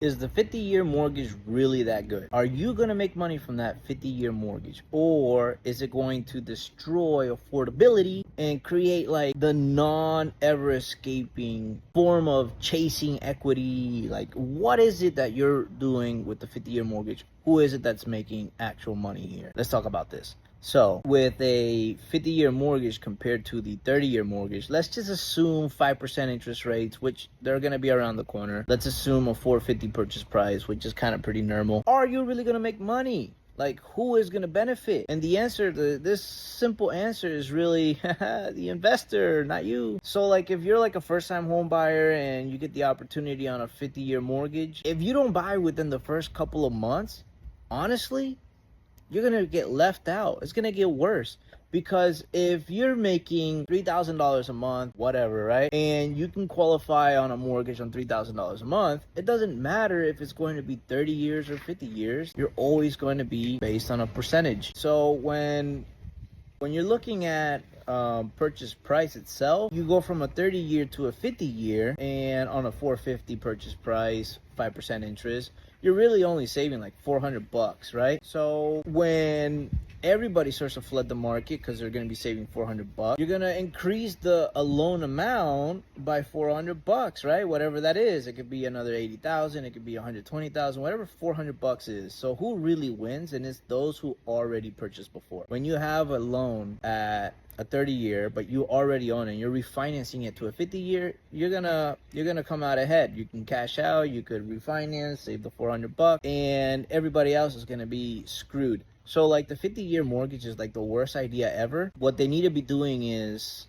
Is the 50-year mortgage really that good? Are you going to make money from that 50-year mortgage? Or is it going to destroy affordability and create like the non-ever escaping form of chasing equity? Like, what is it that you're doing with the 50-year mortgage? Who is it that's making actual money here? Let's talk about this. So with a 50-year mortgage compared to the 30-year mortgage, let's just assume 5% interest rates, which they're going to be around the corner. Let's assume a 450 purchase price, which is kind of pretty normal. Are you really going to make money? Like, who is going to benefit? And the answer to this simple answer is really the investor, not you. So like, if you're like a first-time home buyer and you get the opportunity on a 50-year mortgage, if you don't buy within the first couple of months, honestly, you're going to get left out. It's going to get worse. Because if you're making $3,000 a month, whatever, right? And you can qualify on a mortgage on $3,000 a month, it doesn't matter if it's going to be 30 years or 50 years. You're always going to be based on a percentage. So when you're looking at purchase price itself, you go from a 30-year to a 50-year, and on a 450 purchase price, 5% interest, you're really only saving like $400, right? So when everybody starts to flood the market because they're going to be saving $400, you're going to increase the loan amount by $400, right? Whatever that is. It could be another 80,000, it could be 120,000, whatever $400 is. So who really wins? And it's those who already purchased before. When you have a loan at a 30-year, but you already own it, and you're refinancing it to a 50-year, you're gonna come out ahead. You can cash out, you could refinance, save the $400, and everybody else is gonna be screwed. So like, the 50-year mortgage is like the worst idea ever. What they need to be doing is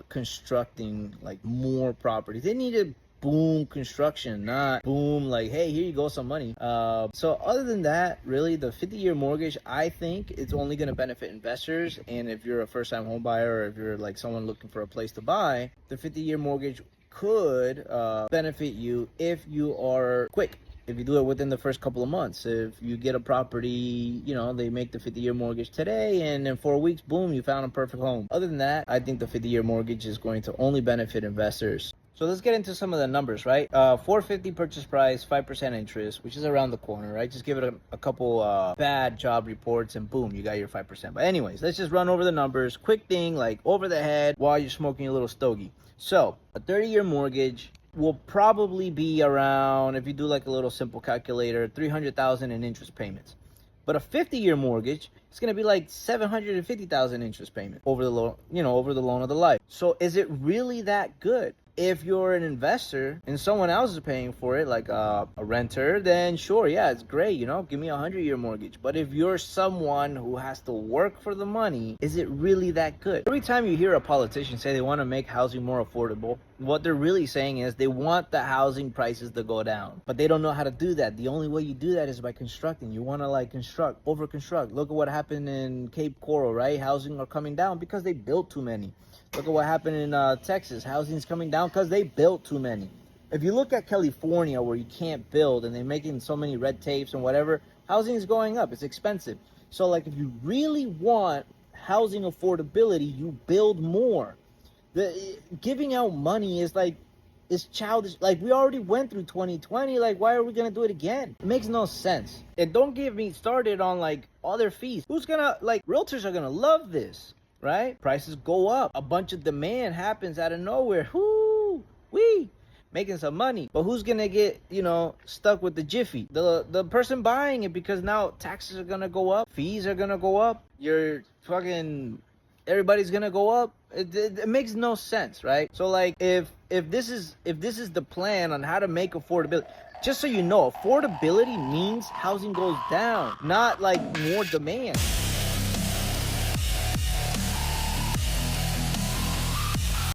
constructing like more property. They need to boom construction, not boom like, hey, here you go, some money. So other than that, really, the 50-year mortgage, I think it's only going to benefit investors. And if you're a first-time home buyer, or if you're like someone looking for a place to buy, the 50-year mortgage could benefit you if you are quick. If you do it within the first couple of months. If you get a property, you know, they make the 50-year mortgage today, and in 4 weeks, boom, you found a perfect home. Other than that, I think the 50-year mortgage is going to only benefit investors. So let's get into some of the numbers, right? 450 purchase price, 5% interest, which is around the corner, right? Just give it a couple bad job reports and boom, you got your 5%. But anyways, let's just run over the numbers. Quick thing, like over the head while you're smoking a little stogie. So a 30-year mortgage will probably be around, if you do like a little simple calculator, $300,000 in interest payments. But a 50-year mortgage, it's going to be like $750,000 interest payment over the loan, over the loan of the life. So is it really that good? If you're an investor and someone else is paying for it, like a renter, then sure, yeah, it's great, give me a 100-year mortgage. But if you're someone who has to work for the money, is it really that good? Every time you hear a politician say they want to make housing more affordable, what they're really saying is they want the housing prices to go down, but they don't know how to do that. The only way you do that is by constructing. You want to like construct, over construct. Look at what happened in Cape Coral, right? Housing are coming down because they built too many. Look at what happened in Texas. Housing's coming down because they built too many. If you look at California, where you can't build and they're making so many red tapes and whatever, housing is going up. It's expensive. So like, if you really want housing affordability, you build more. The giving out money is like, it's childish. Like, we already went through 2020. Like, why are we gonna do it again? It makes no sense. And don't get me started on like other fees. Who's gonna, like, realtors are gonna love this, right? Prices go up. A bunch of demand happens out of nowhere. Whoo, wee, making some money. But who's gonna get, stuck with the jiffy? The person buying it, because now taxes are gonna go up, fees are gonna go up, everybody's gonna go up. It makes no sense, right? So like, if this is the plan on how to make affordability, just so you know, affordability means housing goes down, not like more demand.